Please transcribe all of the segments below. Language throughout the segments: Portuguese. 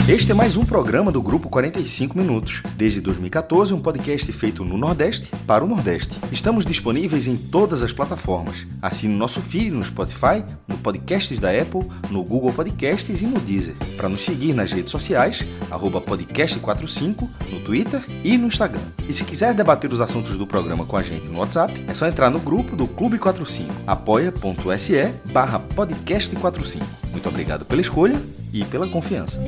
Este é mais um programa do Grupo 45 Minutos. Desde 2014, um podcast feito no Nordeste para o Nordeste. Estamos disponíveis em todas as plataformas. Assine o nosso feed no Spotify, no Podcasts da Apple, no Google Podcasts e no Deezer. Para nos seguir nas redes sociais, @podcast45, no Twitter e no Instagram. E se quiser debater os assuntos do programa com a gente no WhatsApp, é só entrar no grupo do Clube 45, apoia.se/podcast45. Muito obrigado pela escolha e pela confiança.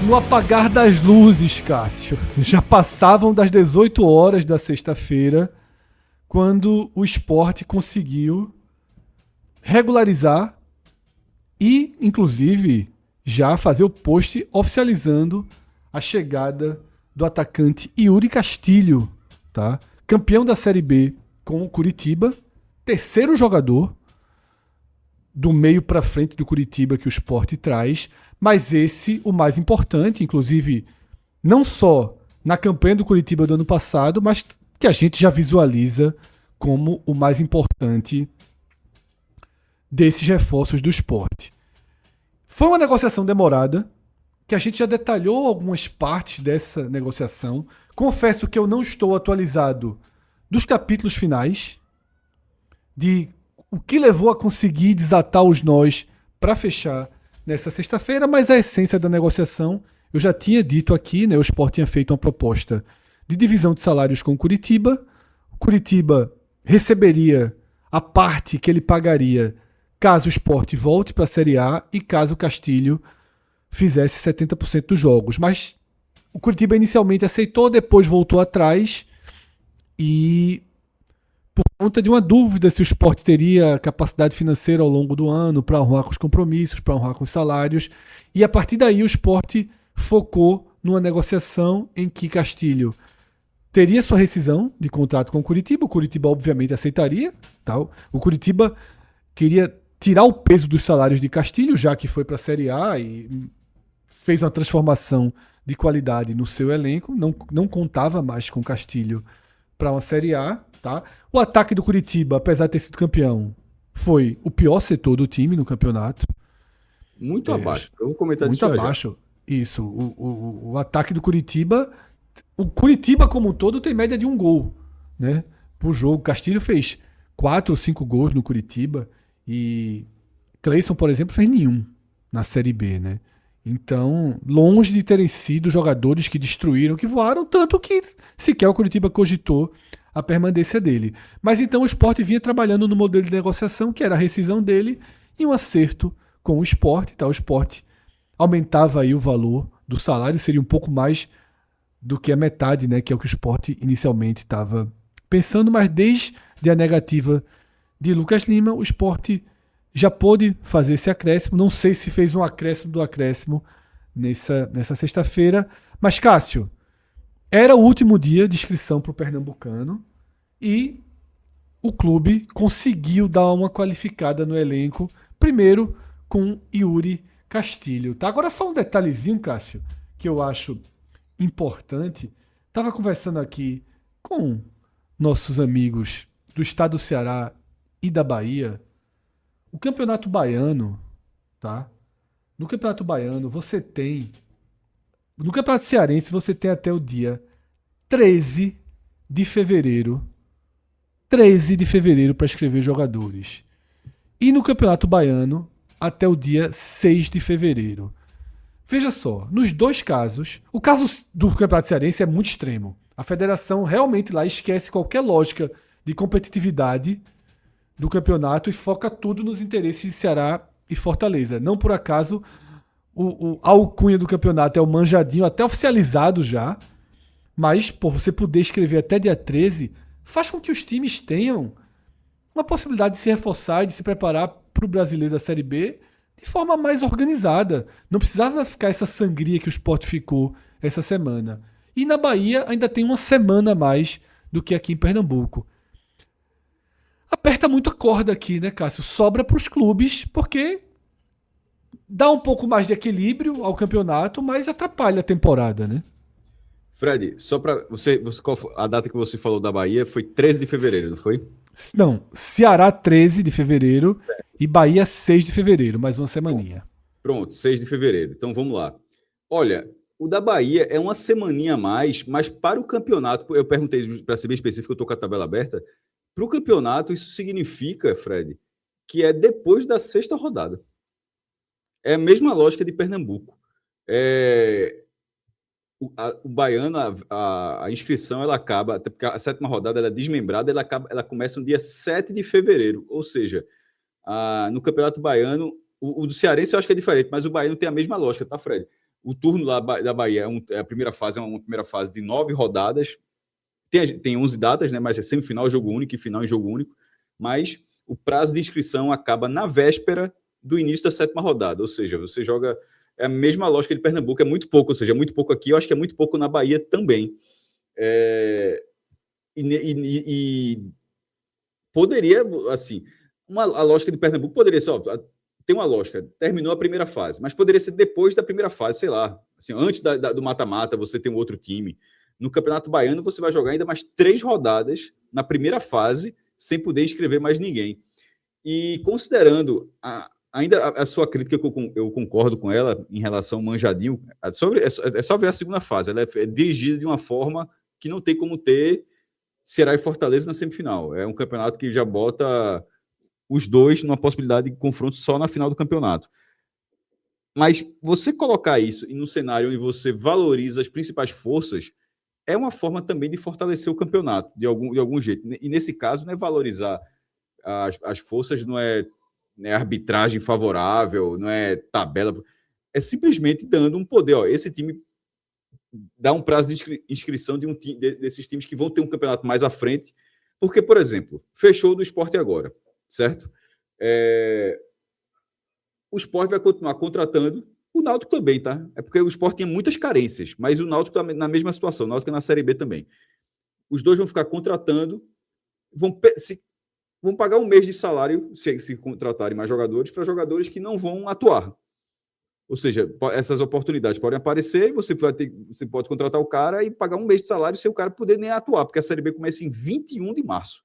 No apagar das luzes, Cássio, já passavam das 18 horas da sexta-feira, quando o Sport conseguiu regularizar e, inclusive, já fazer o post oficializando a chegada do atacante Yuri Castilho, tá? Campeão da Série B com o Curitiba, terceiro jogador do meio para frente do Curitiba que o Sport traz, mas esse o mais importante, inclusive não só na campanha do Curitiba do ano passado, mas que a gente já visualiza como o mais importante desses reforços do Sport. Foi uma negociação demorada, que a gente já detalhou algumas partes dessa negociação. Confesso que eu não estou atualizado dos capítulos finais, de o que levou a conseguir desatar os nós para fechar nessa sexta-feira, mas a essência da negociação, eu já tinha dito aqui, né, o Sport tinha feito uma proposta de divisão de salários com o Curitiba. O Curitiba receberia a parte que ele pagaria caso o Sport volte para a Série A e caso o Castilho fizesse 70% dos jogos. Mas o Curitiba inicialmente aceitou, depois voltou atrás e, por conta de uma dúvida se o Sport teria capacidade financeira ao longo do ano para honrar com os compromissos, para honrar com os salários, e a partir daí o Sport focou numa negociação em que Castilho teria sua rescisão de contrato com o Curitiba obviamente aceitaria, tá? O Curitiba queria tirar o peso dos salários de Castilho, já que foi para a Série A e fez uma transformação de qualidade no seu elenco, não contava mais com Castilho para uma Série A. Tá? O ataque do Curitiba, apesar de ter sido campeão, foi o pior setor do time no campeonato. Muito abaixo. Eu vou comentar muito abaixo. Já. Isso. O ataque do Curitiba. O Curitiba, como um todo, tem média de 1 gol, né, por jogo. Castilho fez 4 ou 5 gols no Curitiba. E Cleison, por exemplo, fez nenhum na Série B. Né? Então, longe de terem sido jogadores que destruíram, que voaram, tanto que sequer o Curitiba cogitou a permanência dele. Mas então o Sport vinha trabalhando no modelo de negociação, que era a rescisão dele e um acerto com o Sport. Tá? O Sport aumentava aí o valor do salário, seria um pouco mais do que a metade, né, que é o que o Sport inicialmente estava pensando, mas desde a negativa de Lucas Lima, o Sport já pôde fazer esse acréscimo. Não sei se fez um acréscimo do acréscimo nessa sexta-feira, mas Cássio, era o último dia de inscrição para o Pernambucano e o clube conseguiu dar uma qualificada no elenco, primeiro com Yuri Castilho. Tá? Agora só um detalhezinho, Cássio, que eu acho importante. Estava conversando aqui com nossos amigos do estado do Ceará e da Bahia. O Campeonato Baiano, tá? No Campeonato Baiano você tem... No Campeonato Cearense você tem até o dia 13 de fevereiro. 13 de fevereiro para escrever jogadores. E no Campeonato Baiano até o dia 6 de fevereiro. Veja só, nos dois casos, o caso do Campeonato Cearense é muito extremo. A federação realmente lá esquece qualquer lógica de competitividade do campeonato e foca tudo nos interesses de Ceará e Fortaleza. Não por acaso a alcunha do campeonato é o manjadinho, até oficializado já, mas por você poder escrever até dia 13, faz com que os times tenham uma possibilidade de se reforçar e de se preparar para o brasileiro da Série B de forma mais organizada. Não precisava ficar essa sangria que o Sport ficou essa semana. E na Bahia ainda tem uma semana a mais do que aqui em Pernambuco. aperta muito a corda aqui, né, Cássio? Sobra para os clubes, porque dá um pouco mais de equilíbrio ao campeonato, mas atrapalha a temporada, né? Fred, só para qual foi a data que você falou da Bahia foi 13 de fevereiro, não foi? Não, Ceará 13 de fevereiro e Bahia 6 de fevereiro, mais uma semaninha. Pronto, 6 de fevereiro. Então vamos lá. Olha, o da Bahia é uma semaninha a mais, mas para o campeonato, eu perguntei para ser bem específico, eu estou com a tabela aberta. Para o campeonato, isso significa, Fred, que é depois da sexta rodada. É a mesma lógica de Pernambuco. O Baiano, a inscrição, ela acaba, até porque a sétima rodada ela é desmembrada, ela começa no dia 7 de fevereiro. Ou seja, no Campeonato Baiano, o do Cearense eu acho que é diferente, mas o Baiano tem a mesma lógica, tá, Fred? O turno lá da Bahia a primeira fase é uma primeira fase de 9 rodadas. Tem 11 datas, né? Mas é semifinal, jogo único e final em jogo único. Mas o prazo de inscrição acaba na véspera do início da sétima rodada. Ou seja, você joga... É a mesma lógica de Pernambuco, é muito pouco. Ou seja, é muito pouco aqui, eu acho que é muito pouco na Bahia também. Poderia, assim... a lógica de Pernambuco poderia ser... tem uma lógica, terminou a primeira fase, mas poderia ser depois da primeira fase, sei lá. Assim, antes do mata-mata, você tem um outro time. No Campeonato Baiano, você vai jogar ainda mais 3 rodadas na primeira fase, sem poder inscrever mais ninguém. E considerando ainda a sua crítica, eu concordo com ela em relação ao Manjadinho, é só ver a segunda fase. Ela é dirigida de uma forma que não tem como ter Ceará e Fortaleza na semifinal. É um campeonato que já bota os dois numa possibilidade de confronto só na final do campeonato. Mas você colocar isso em um cenário onde você valoriza as principais forças é uma forma também de fortalecer o campeonato, de algum jeito. E nesse caso, não é valorizar as forças, não é arbitragem favorável, não é tabela. É simplesmente dando um poder. Esse time dá um prazo de inscrição desses times que vão ter um campeonato mais à frente. Porque, por exemplo, fechou do Sport agora, certo? O Sport vai continuar contratando. O Náutico também, tá? É porque o Sport tinha muitas carências, mas o Náutico está na mesma situação. O Náutico é na Série B também. Os dois vão ficar contratando, vão pagar um mês de salário, se contratarem mais jogadores, para jogadores que não vão atuar. Ou seja, essas oportunidades podem aparecer, você pode contratar o cara e pagar um mês de salário sem o cara poder nem atuar, porque a Série B começa em 21 de março.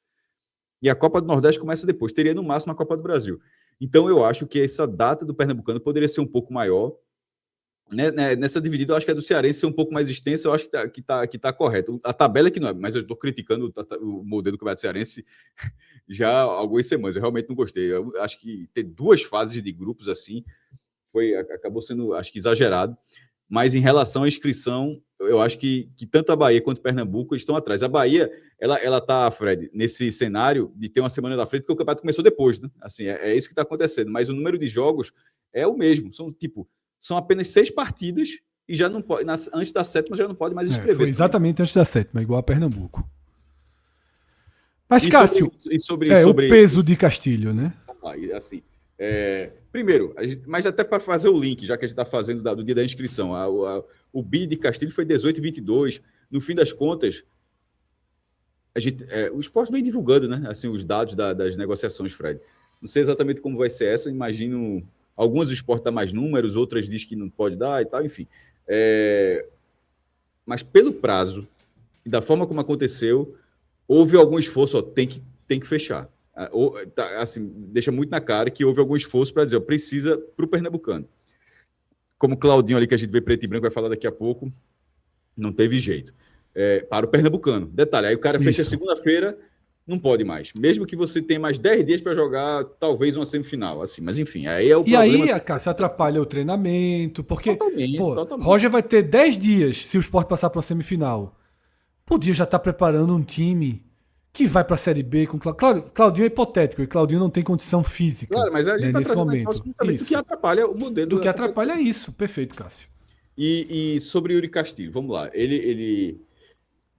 E a Copa do Nordeste começa depois. Teria no máximo a Copa do Brasil. Então, eu acho que essa data do Pernambucano poderia ser um pouco maior. Nessa dividida, eu acho que a do Cearense ser um pouco mais extensa, eu acho que tá correto. A tabela é que não é, mas eu estou criticando o modelo do Campeonato Cearense já há algumas semanas. Eu realmente não gostei. Eu acho que ter 2 fases de grupos assim acabou sendo, acho que, exagerado. Mas em relação à inscrição, eu acho que tanto a Bahia quanto o Pernambuco estão atrás. A Bahia, ela tá, Fred, nesse cenário de ter uma semana da frente, porque o campeonato começou depois, né? Assim, é isso que está acontecendo. Mas o número de jogos é o mesmo. São apenas 6 partidas e já não pode, antes da sétima já não pode mais inscrever. Foi exatamente antes da sétima, igual a Pernambuco. Mas, Cássio, sobre o peso de Castilho, né? Assim, primeiro, mas até para fazer o link, já que a gente está fazendo do dia da inscrição, o BID de Castilho foi 18,22. No fim das contas, o Sport vem divulgando, né, assim, os dados das negociações, Fred. Não sei exatamente como vai ser essa, imagino... Algumas do Sport dá mais números, outras diz que não pode dar e tal, enfim. Mas pelo prazo e da forma como aconteceu, houve algum esforço, tem que fechar. Assim, deixa muito na cara que houve algum esforço para dizer, precisa para o Pernambucano. Como o Claudinho ali, que a gente vê preto e branco, vai falar daqui a pouco, não teve jeito. Para o Pernambucano. Detalhe, aí o cara fecha segunda-feira, não pode mais. Mesmo que você tenha mais 10 dias para jogar, talvez uma semifinal. Assim, mas enfim, aí é o problema. E aí, cara, se atrapalha o treinamento, porque totalmente. Roger vai ter 10 dias se o Sport passar para uma semifinal. Podia já estar preparando um time que vai para a Série B com Claudinho é hipotético, e Claudinho não tem condição física. Claro, mas a gente está nesse momento. Do que atrapalha o modelo. Do que atrapalha isso. Perfeito, Cássio. E sobre Yuri Castilho, vamos lá.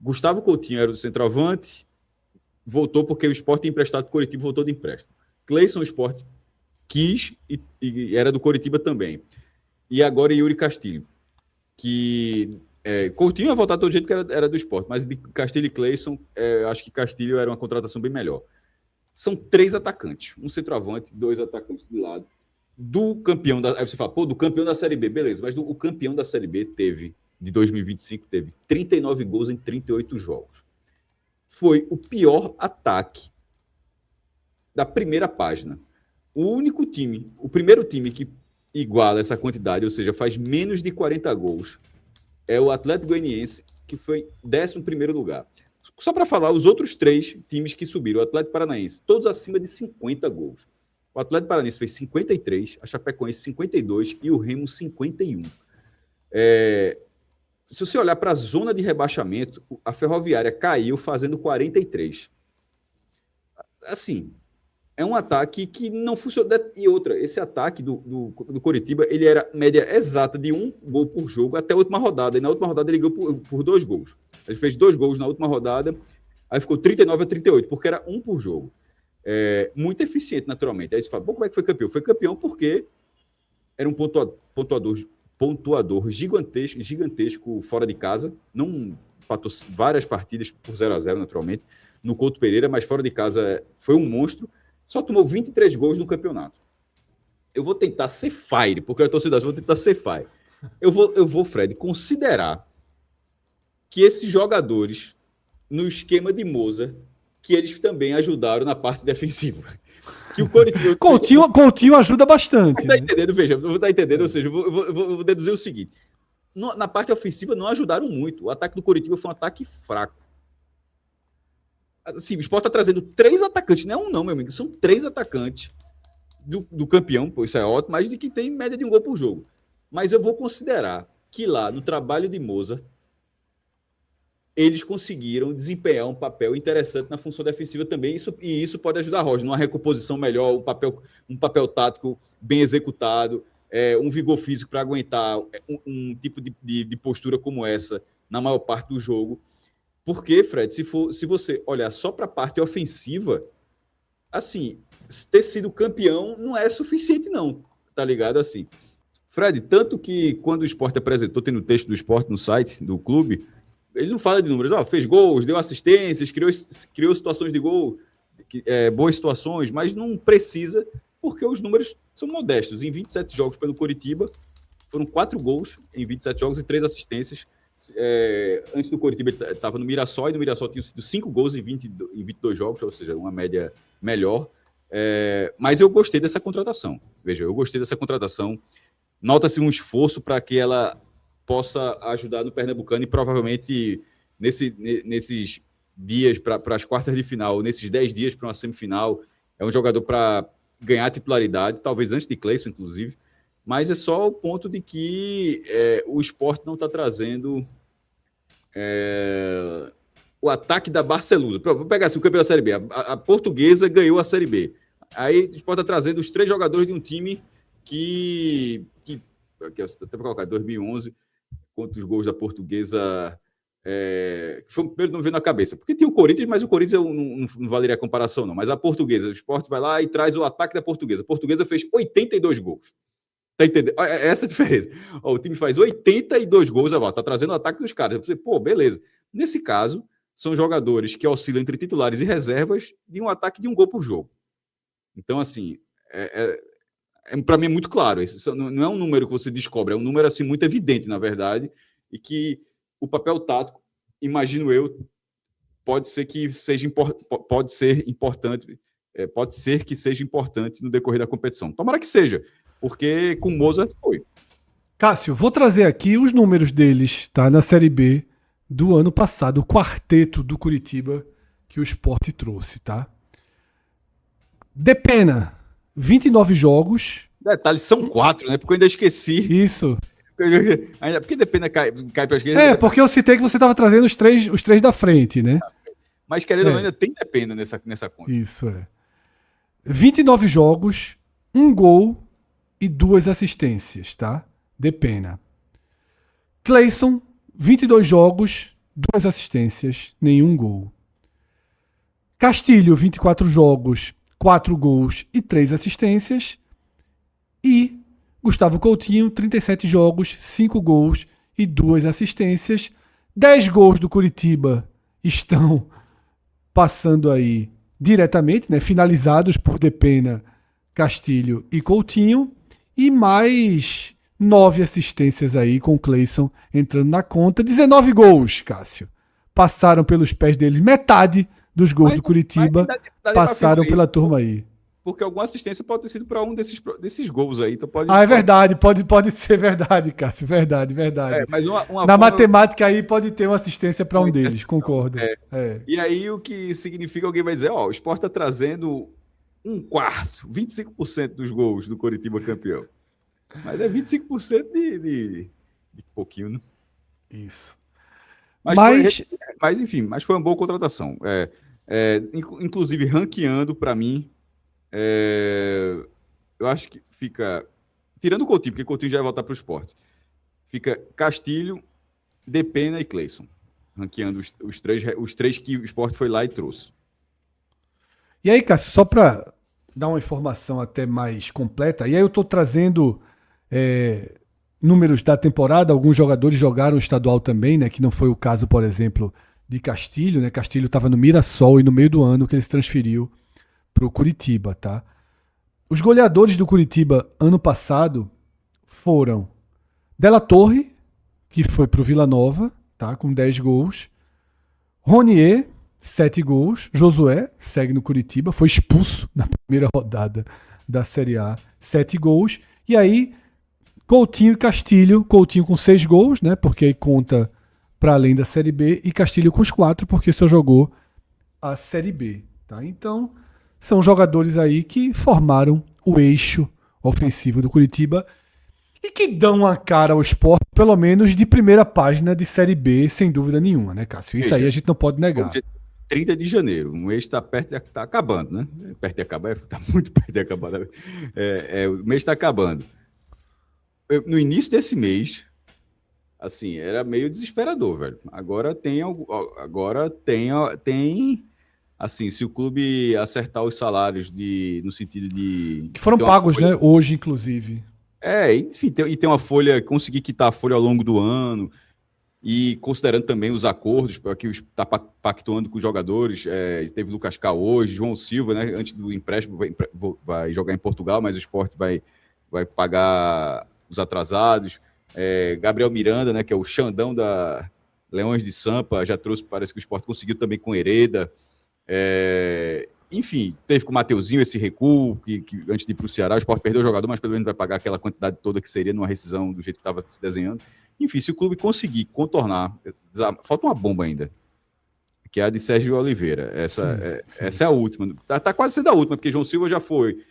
Gustavo Coutinho era do centroavante, voltou porque o Sport tinha emprestado para o Coritiba, voltou de empréstimo. Cleison, o Sport quis e era do Coritiba também. E agora Yuri Castilho, que Coutinho ia voltar todo jeito que era do Sport, mas de Castilho e Cleison, acho que Castilho era uma contratação bem melhor. São 3 atacantes. Um centroavante, 2 atacantes de lado. Do campeão da... Aí você fala, do campeão da Série B, beleza. Mas o campeão da Série B de 2025, teve 39 gols em 38 jogos. Foi o pior ataque da primeira página. O primeiro time que iguala essa quantidade, ou seja, faz menos de 40 gols, é o Atlético Goianiense, que foi 11º lugar. Só para falar, os outros 3 times que subiram, o Atlético Paranaense, todos acima de 50 gols. O Atlético Paranaense fez 53, a Chapecoense 52 e o Remo 51. Se você olhar para a zona de rebaixamento, a Ferroviária caiu fazendo 43. Assim, é um ataque que não funciona. E outra, esse ataque do Coritiba, ele era média exata de 1 gol por jogo até a última rodada. E na última rodada ele ganhou por 2 gols. Ele fez 2 gols na última rodada, aí ficou 39-38, porque era 1 por jogo. Muito eficiente, naturalmente. Aí você fala, como é que foi campeão? Foi campeão porque era um pontuador gigantesco fora de casa. Não empatou várias partidas por 0-0, naturalmente, no Couto Pereira, mas fora de casa foi um monstro. Só tomou 23 gols no campeonato. Eu vou tentar ser fire, porque eu vou tentar ser fire. Eu vou, Fred, considerar que esses jogadores, no esquema de Mozart, que eles também ajudaram na parte defensiva. Que o Coritiba... Coutinho ajuda bastante. Está entendendo, veja, vou estar entendendo, ou seja, eu vou deduzir o seguinte. Na parte ofensiva não ajudaram muito. O ataque do Coritiba foi um ataque fraco. Assim, o Sport está trazendo 3 atacantes, não é um não, meu amigo, são 3 atacantes do campeão, pô, isso é ótimo, mas de que tem média de 1 gol por jogo. Mas eu vou considerar que lá, no trabalho de Mozart, eles conseguiram desempenhar um papel interessante na função defensiva também, e isso pode ajudar a Roger, numa recomposição melhor, um papel tático bem executado, um vigor físico para aguentar um tipo de postura como essa na maior parte do jogo. Porque, Fred, se você olhar só para a parte ofensiva, assim, ter sido campeão não é suficiente, não, tá ligado? Assim, Fred, tanto que quando o Sport apresentou, tem no texto do Sport no site do clube, ele não fala de números, fez gols, deu assistências, criou situações de gol, boas situações, mas não precisa, porque os números são modestos. Em 27 jogos pelo Coritiba, foram 4 gols em 27 jogos e 3 assistências. Antes do Coritiba ele estava no Mirassol, e no Mirassol tinham sido 5 gols em 22 jogos, ou seja, uma média melhor. Mas eu gostei dessa contratação. Veja, eu gostei dessa contratação. Nota-se um esforço para que ela possa ajudar no Pernambucano e provavelmente nesses dias para as quartas de final, nesses 10 dias para uma semifinal, é um jogador para ganhar titularidade, talvez antes de Cleison, inclusive. Mas é só o ponto de que o Sport não está trazendo o ataque da Barcelusa. Vou pegar assim, o campeão da Série B. A Portuguesa ganhou a Série B. Aí o Sport está trazendo os 3 jogadores de um time que até para colocar, 2011, quantos gols da Portuguesa... foi o primeiro que não veio na cabeça. Porque tinha o Corinthians, mas o Corinthians não valeria a comparação, não. Mas a Portuguesa, o Sport vai lá e traz o ataque da Portuguesa. A Portuguesa fez 82 gols. Tá entendendo? Essa é a diferença. O time faz 82 gols, tá trazendo o ataque dos caras. Pô, beleza. Nesse caso, são jogadores que oscilam entre titulares e reservas de um ataque de 1 gol por jogo. Então, assim, para mim é muito claro. Isso não é um número que você descobre, é um número assim, muito evidente, na verdade, e que o papel tático, imagino eu, pode ser que seja importante, pode ser que seja importante no decorrer da competição. Tomara que seja. Porque com o Mozart foi. Cássio, vou trazer aqui os números deles, tá? Na Série B do ano passado, o quarteto do Coritiba que o Sport trouxe, tá? Depena, 29 jogos. Detalhe, são 4, né? Porque eu ainda esqueci. Isso. Ainda, porque Depena cai para a esquerda. Porque eu citei que você estava trazendo os três da frente, né? Mas querendo ou não, ainda tem Depena nessa conta. Isso, 29 jogos, 1 gol e 2 assistências, tá? Depena. Cleison, 22 jogos, 2 assistências, nenhum gol. Castilho, 24 jogos, 4 gols e 3 assistências. E Gustavo Coutinho, 37 jogos, 5 gols e 2 assistências. 10 gols do Coritiba estão passando aí diretamente, né, finalizados por Depena, Castilho e Coutinho, e mais 9 assistências aí com o Cleison entrando na conta. 19 gols, Cássio. Passaram pelos pés deles. Metade dos gols do Curitiba passaram pela turma aí. Porque alguma assistência pode ter sido para um desses gols aí. Então é verdade. Pode ser verdade, Cássio. Verdade. Mas na matemática aí pode ter uma assistência para um deles, concordo. E aí o que significa, alguém vai dizer, o Sport está trazendo 25% dos gols do Coritiba campeão. Mas é 25% de pouquinho, né? Isso. Mas enfim, foi uma boa contratação. Inclusive, ranqueando para mim, eu acho que fica... Tirando o Coutinho, porque o Coutinho já vai voltar para o Sport. Fica Castilho, Depena e Cleison. Ranqueando os três que o Sport foi lá e trouxe. E aí, Cássio, só para dar uma informação até mais completa, e aí eu estou trazendo números da temporada, alguns jogadores jogaram estadual também, né, que não foi o caso, por exemplo, de Castilho, né? Castilho estava no Mirassol e no meio do ano que ele se transferiu para o Curitiba, tá? Os goleadores do Curitiba ano passado foram Della Torre, que foi para o Vila Nova, tá, com 10 gols, Ronier, 7 gols, Josué, segue no Curitiba, foi expulso na primeira rodada da Série A, 7 gols, e aí Coutinho e Castilho, Coutinho com 6 gols, né, porque aí conta para além da Série B, e Castilho com os 4, porque só jogou a Série B, tá? Então, são jogadores aí que formaram o eixo ofensivo do Curitiba e que dão uma cara ao Sport, pelo menos de primeira página de Série B, sem dúvida nenhuma, né, Cássio? Isso aí a gente não pode negar. 30 de janeiro, o mês está perto, está acabando, né? Perto de acabar, está muito perto de acabar. O mês está acabando. No início desse mês, assim, era meio desesperador, velho. Agora tem, assim, se o clube acertar os salários no sentido de... Que foram pagos, folha, né? Hoje, inclusive. Enfim, e tem uma folha, conseguir quitar a folha ao longo do ano, e considerando também os acordos que está pactuando com os jogadores, teve Lucas Cal hoje, João Silva, né, antes do empréstimo, vai jogar em Portugal, mas o Sport vai pagar os atrasados. Gabriel Miranda, né, que é o Xandão da Leões de Sampa, já trouxe, parece que o Sport conseguiu também com Hereda. Enfim, teve com o Mateuzinho esse recuo, que antes de ir para o Ceará, o Sport perdeu o jogador, mas pelo menos vai pagar aquela quantidade toda que seria numa rescisão do jeito que estava se desenhando. Enfim, se o clube conseguir contornar, falta uma bomba ainda, que é a de Sérgio Oliveira. Essa é a última. Tá quase sendo a última, porque João Silva já foi.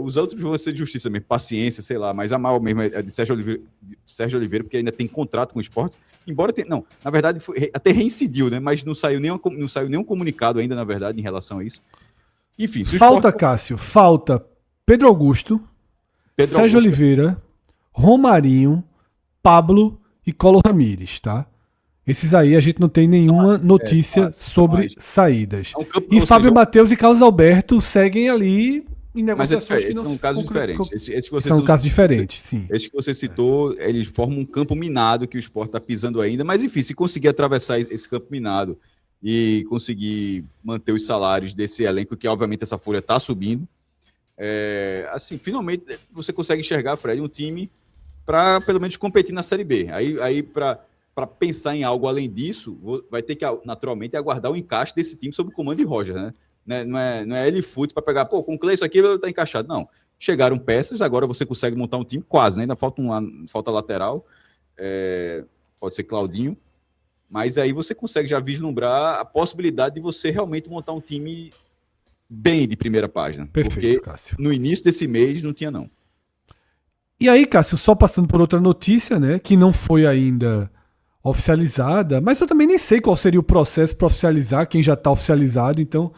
Os outros vão ser de justiça mesmo, paciência, sei lá, mas a maior mesmo é a de Sérgio Oliveira, porque ainda tem contrato com o Sport. Embora tenha, não, na verdade, até reincidiu, né? Mas não saiu nenhum comunicado ainda, na verdade, em relação a isso. Enfim, falta, Cássio, falta Pedro Augusto, Sérgio Oliveira, Romarinho, Pablo e Colo Ramírez, tá? Esses aí a gente não tem nenhuma notícia sobre saídas. E Fábio Matheus e Carlos Alberto seguem ali em negociações que não são casos diferentes. São casos diferentes, sim. Esse que você citou, eles formam um campo minado que o Sport está pisando ainda, mas enfim, se conseguir atravessar esse campo minado e conseguir manter os salários desse elenco, que obviamente essa folha está subindo, assim, finalmente você consegue enxergar, Fred, um time para pelo menos competir na Série B. Aí para pensar em algo além disso, vai ter que naturalmente aguardar o encaixe desse time sob o comando de Roger, né? Não é ele fute para pegar, com o Cleison aqui ele está encaixado. Não. Chegaram peças, agora você consegue montar um time quase, né? Ainda falta lateral, pode ser Claudinho, mas aí você consegue já vislumbrar a possibilidade de você realmente montar um time bem de primeira página. Perfeito, porque Cássio. No início desse mês não tinha, não. E aí, Cássio, só passando por outra notícia, né, que não foi ainda oficializada, mas eu também nem sei qual seria o processo para oficializar quem já está oficializado, então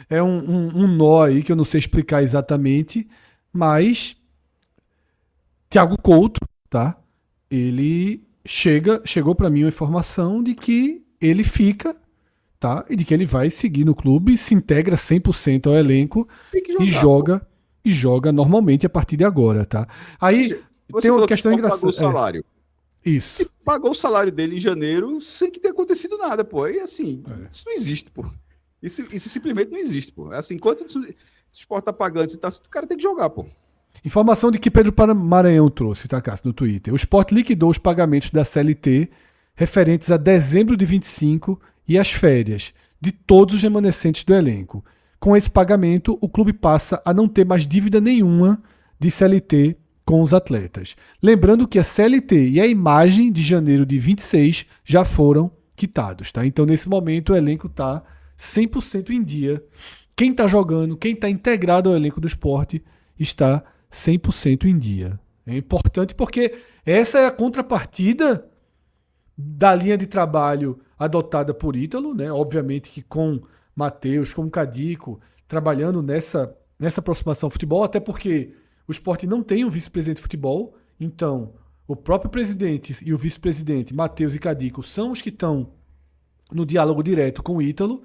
é um nó aí que eu não sei explicar exatamente, mas Thiago Couto, tá? Ele chegou para mim uma informação de que ele fica, tá? E de que ele vai seguir no clube, se integra 100% ao elenco e joga normalmente a partir de agora, tá? Aí tem uma questão engraçada. Pagou o salário. Isso. E pagou o salário dele em janeiro sem que tenha acontecido nada, pô. E assim, isso não existe, pô. Isso simplesmente não existe, pô. É assim, enquanto o Sport tá pagando, o cara tem que jogar, pô. Informação de que Pedro Maranhão trouxe, tá, Cássio, no Twitter. O Sport liquidou os pagamentos da CLT referentes a dezembro de 25 e as férias de todos os remanescentes do elenco. Com esse pagamento, o clube passa a não ter mais dívida nenhuma de CLT com os atletas. Lembrando que a CLT e a imagem de janeiro de 26 já foram quitados, tá? Então, nesse momento, o elenco está 100% em dia. Quem está jogando, quem está integrado ao elenco do Sport está 100% em dia. É importante porque essa é a contrapartida da linha de trabalho adotada por Ítalo, né? Obviamente que com Matheus, com Cadico, trabalhando nessa aproximação ao futebol, até porque o Sport não tem um vice-presidente de futebol, então o próprio presidente e o vice-presidente, Matheus e Cadico, são os que estão no diálogo direto com o Ítalo.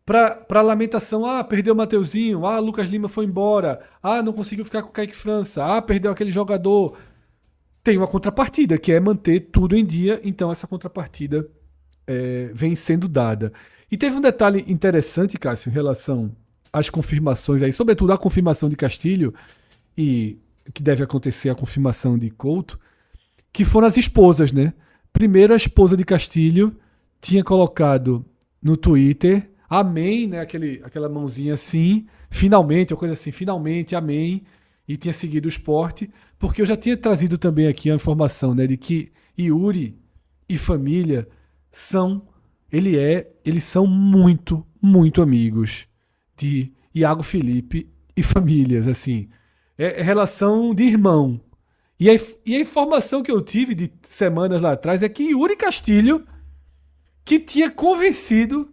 Para lamentação, perdeu o Mateuzinho, Lucas Lima foi embora, não conseguiu ficar com o Kaique França, perdeu aquele jogador. Tem uma contrapartida, que é manter tudo em dia, então essa contrapartida vem sendo dada. E teve um detalhe interessante, Cássio, em relação às confirmações, aí, sobretudo a confirmação de Castilho, e que deve acontecer a confirmação de Couto, que foram as esposas, né? Primeiro, a esposa de Castilho tinha colocado no Twitter, amém, né? Aquela mãozinha assim, finalmente, ou coisa assim, finalmente, amém, e tinha seguido o Sport, porque eu já tinha trazido também aqui a informação, né, de que Yuri e família eles são muito, muito amigos de Iago Felipe e famílias, assim, é relação de irmão. E a informação que eu tive de semanas lá atrás é que Yuri Castilho, que tinha convencido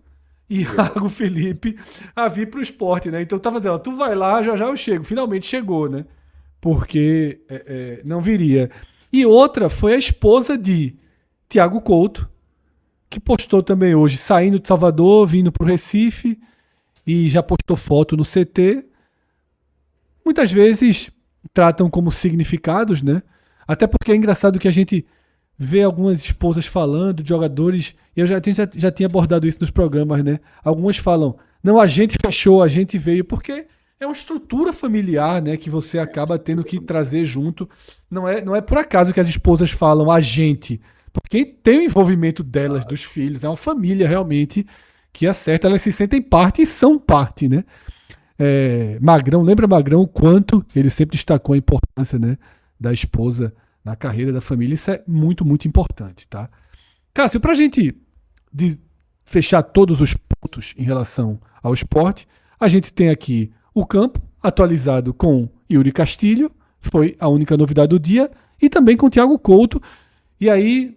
Iago Felipe a vir para o Sport, né? Então tava dizendo, tu vai lá, já eu chego. Finalmente chegou, né? Porque não viria. E outra foi a esposa de Thiago Couto, que postou também hoje, saindo de Salvador, vindo para o Recife, e já postou foto no CT. Muitas vezes tratam como significados, né? Até porque é engraçado que a gente vê algumas esposas falando de jogadores, e eu já tinha abordado isso nos programas, né? Algumas falam, não, a gente fechou, a gente veio, porque é uma estrutura familiar, né, que você acaba tendo que trazer junto. Não é por acaso que as esposas falam a gente, porque tem o envolvimento delas, dos filhos, é uma família realmente que acerta, elas se sentem parte e são parte, né? Magrão, lembra Magrão o quanto ele sempre destacou a importância, né, da esposa na carreira da família? Isso é muito, muito importante, tá? Cássio, pra gente fechar todos os pontos em relação ao Sport, a gente tem aqui o campo atualizado com Yuri Castilho, foi a única novidade do dia, e também com Thiago Couto. E aí,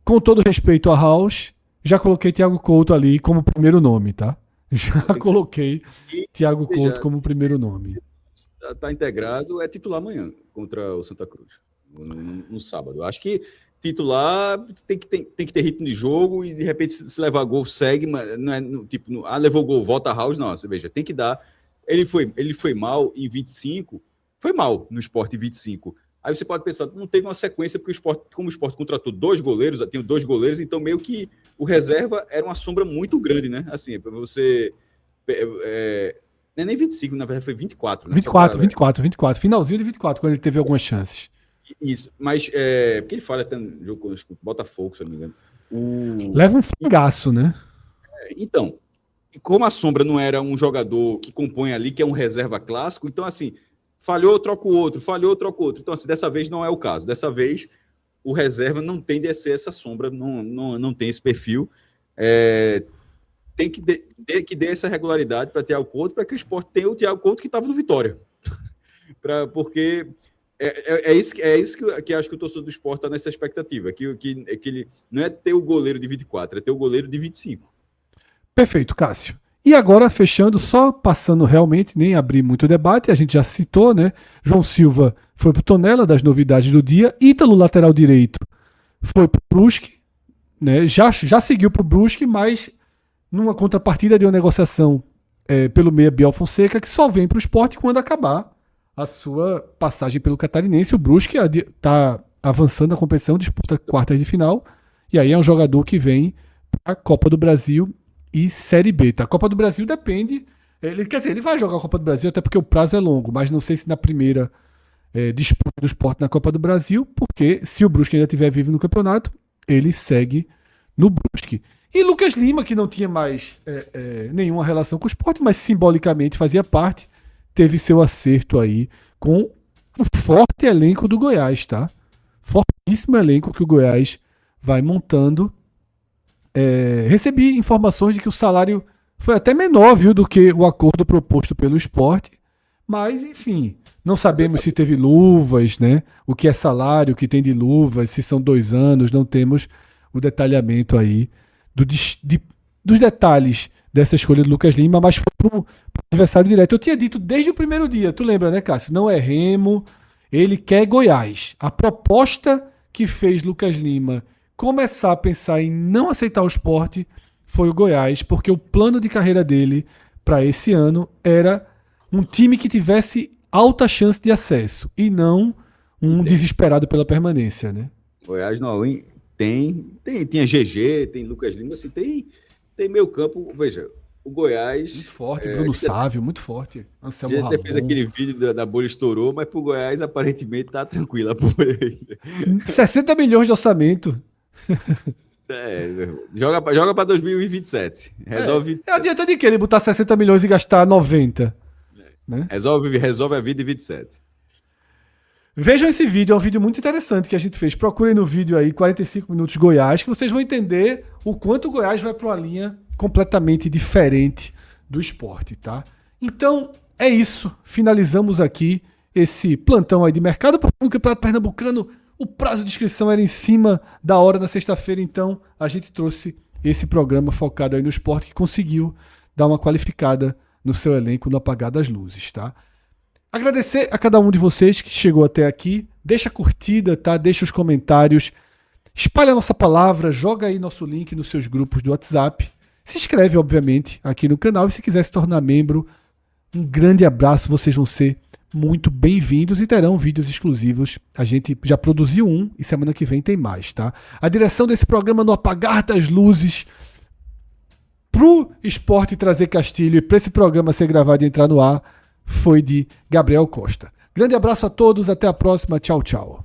com todo respeito a House, já coloquei Thiago Couto ali como primeiro nome, tá? Já coloquei Thiago Couto como primeiro nome. Está integrado, é titular amanhã contra o Santa Cruz, no sábado. Acho que titular tem que ter ritmo de jogo e de repente se levar gol segue, mas não é tipo, levou gol, volta a House, não, você veja, tem que dar. Ele foi mal em 25, foi mal no Sport em 25. Aí você pode pensar, não teve uma sequência, porque como o Sport contratou dois goleiros, então meio que o reserva era uma sombra muito grande, né? Assim, para você... não é nem 25, na verdade foi 24. Né? 24. Finalzinho de 24, quando ele teve algumas chances. Isso, mas porque ele falha até no jogo com o Botafogo, se eu não me engano. Leva um fangaço, né? Então, como a sombra não era um jogador que compõe ali, que é um reserva clássico, então assim, falhou, troca o outro, falhou, troca o outro. Então assim, dessa vez não é o caso. Dessa vez o reserva não tende a ser essa sombra, não tem esse perfil. Tem que dê essa regularidade para Thiago Couto, para que o Sport tenha o Thiago Couto que estava no Vitória. Porque isso que acho que o torcedor do Sport está nessa expectativa, que ele não é ter o goleiro de 24, é ter o goleiro de 25. Perfeito, Cássio. E agora, fechando, só passando realmente, nem abrir muito debate, a gente já citou, né? João Silva foi pro Tonela, das novidades do dia. Ítalo, lateral direito, foi pro Brusque, né? Já seguiu pro Brusque, mas numa contrapartida de uma negociação pelo meia Biel Fonseca, que só vem pro Sport quando acabar a sua passagem pelo Catarinense. O Brusque está avançando na competição, disputa quartas de final, e aí é um jogador que vem para a Copa do Brasil e Série B, tá? A Copa do Brasil depende. Quer dizer, ele vai jogar a Copa do Brasil até porque o prazo é longo, mas não sei se na primeira disputa do Sport na Copa do Brasil, porque se o Brusque ainda estiver vivo no campeonato, ele segue no Brusque. E Lucas Lima, que não tinha mais nenhuma relação com o Sport, mas simbolicamente fazia parte, teve seu acerto aí com o forte elenco do Goiás, tá? Fortíssimo elenco que o Goiás vai montando. Recebi informações de que o salário foi até menor, viu, do que o acordo proposto pelo Sport. Mas, enfim, não sabemos se teve luvas, né? O que é salário, o que tem de luvas, se são 2 anos, não temos o detalhamento aí dos detalhes dessa escolha do Lucas Lima, mas foi para o adversário direto. Eu tinha dito desde o primeiro dia, tu lembra, né, Cássio? Não é Remo, ele quer Goiás. A proposta que fez Lucas Lima começar a pensar em não aceitar o Sport foi o Goiás, porque o plano de carreira dele para esse ano era um time que tivesse alta chance de acesso e não um desesperado pela permanência, né? Goiás não tinha GG, tem Lucas Lima, assim, tem meio campo. Veja, o Goiás muito forte, Bruno Sávio, muito forte. Anselmo Ramon. Fez aquele vídeo da bolha estourou, mas pro Goiás aparentemente tá tranquila por ele. 60 milhões de orçamento. Joga para 2027. Resolve 27. Adianta de que ele botar 60 milhões e gastar 90? Né? Resolve a vida em 27. Vejam esse vídeo, é um vídeo muito interessante que a gente fez. Procurem no vídeo aí, 45 minutos Goiás, que vocês vão entender o quanto o Goiás vai para uma linha completamente diferente do Sport, tá? Então, é isso. Finalizamos aqui esse plantão aí de mercado. No Campeonato Pernambucano, o prazo de inscrição era em cima da hora na sexta-feira, então a gente trouxe esse programa focado aí no Sport que conseguiu dar uma qualificada no seu elenco no apagar das luzes, tá? Agradecer a cada um de vocês que chegou até aqui. Deixa a curtida, tá? Deixa os comentários. Espalha a nossa palavra, joga aí nosso link nos seus grupos do WhatsApp. Se inscreve, obviamente, aqui no canal. E se quiser se tornar membro, um grande abraço. Vocês vão ser muito bem-vindos e terão vídeos exclusivos. A gente já produziu um e semana que vem tem mais, tá? A direção desse programa no apagar das luzes pro Sport trazer Castilho e para esse programa ser gravado e entrar no ar foi de Gabriel Costa. Grande abraço a todos, até a próxima. Tchau, tchau.